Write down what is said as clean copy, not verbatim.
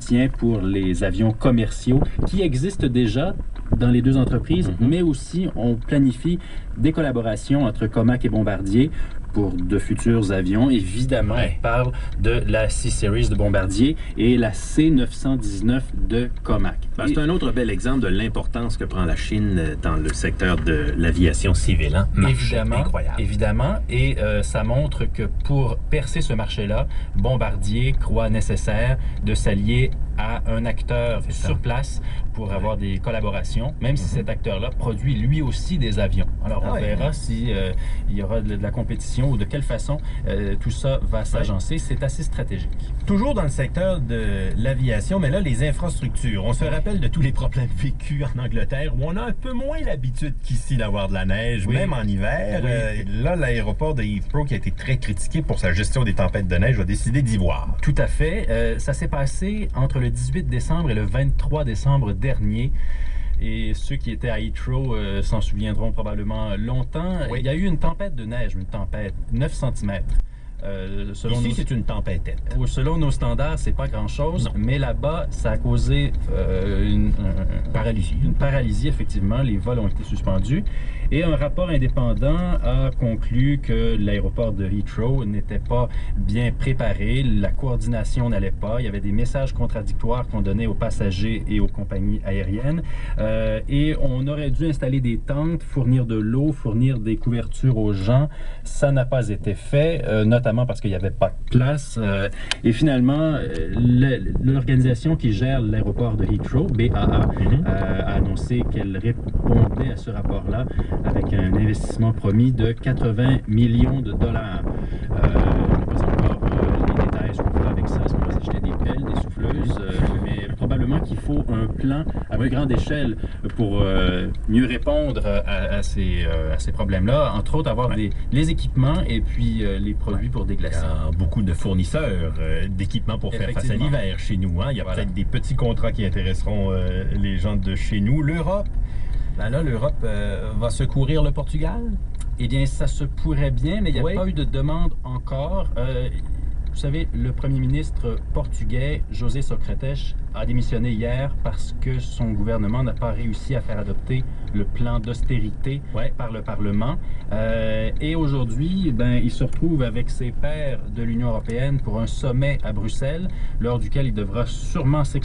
soutien pour les avions commerciaux qui existent déjà dans les deux entreprises, mais aussi on planifie des collaborations entre Comac et Bombardier pour de futurs avions. Évidemment, on parle de la C-Series de Bombardier et la C919 de Comac. C'est un autre bel exemple de l'importance que prend la Chine dans le secteur de l'aviation civile. Hein? Incroyable. Évidemment, et ça montre que pour percer ce marché-là, Bombardier croit nécessaire de s'allier à un acteur sur place pour avoir des collaborations, même si cet acteur-là produit lui aussi des avions. Alors on verra si il y aura de la compétition ou de quelle façon tout ça va s'agencer. C'est assez stratégique. Toujours dans le secteur de l'aviation, mais là, les infrastructures. On se rappelle de tous les problèmes vécus en Angleterre, où on a un peu moins l'habitude qu'ici d'avoir de la neige, même en hiver. Là, l'aéroport de Heathrow, qui a été très critiqué pour sa gestion des tempêtes de neige, a décidé d'y voir. Tout à fait. Ça s'est passé entre le 18 décembre et le 23 décembre dernier. Et ceux qui étaient à Heathrow s'en souviendront probablement longtemps. Il y a eu une tempête de neige, 9 cm. Ici, c'est une tempête. Selon nos standards, c'est pas grand-chose, mais là-bas, ça a causé une paralysie, effectivement. Les vols ont été suspendus. Et un rapport indépendant a conclu que l'aéroport de Heathrow n'était pas bien préparé, la coordination n'allait pas, il y avait des messages contradictoires qu'on donnait aux passagers et aux compagnies aériennes. Et on aurait dû installer des tentes, fournir de l'eau, fournir des couvertures aux gens. Ça n'a pas été fait, notamment parce qu'il n'y avait pas de place. Et finalement, l'organisation qui gère l'aéroport de Heathrow, BAA, a annoncé qu'elle répondait à ce rapport-là avec un investissement promis de 80 millions de dollars. On n'a pas encore les détails, ce qu'on fera avec ça, est-ce qu'on va s'acheter des pelles, des souffleuses, mais probablement qu'il faut un plan à plus grande échelle pour mieux répondre à ces problèmes-là, entre autres avoir les équipements et puis les produits pour déglacer. Il y a beaucoup de fournisseurs d'équipements pour faire face à l'hiver chez nous. Hein? Il y a peut-être des petits contrats qui intéresseront les gens de chez nous. L'Europe, ben là, l'Europe va secourir le Portugal? Eh bien, ça se pourrait bien, mais il n'y a pas eu de demande encore. Vous savez, le premier ministre portugais, José Socrates, a démissionné hier parce que son gouvernement n'a pas réussi à faire adopter le plan d'austérité par le Parlement. Et aujourd'hui, il se retrouve avec ses pairs de l'Union européenne pour un sommet à Bruxelles, lors duquel il devra sûrement s'exprimer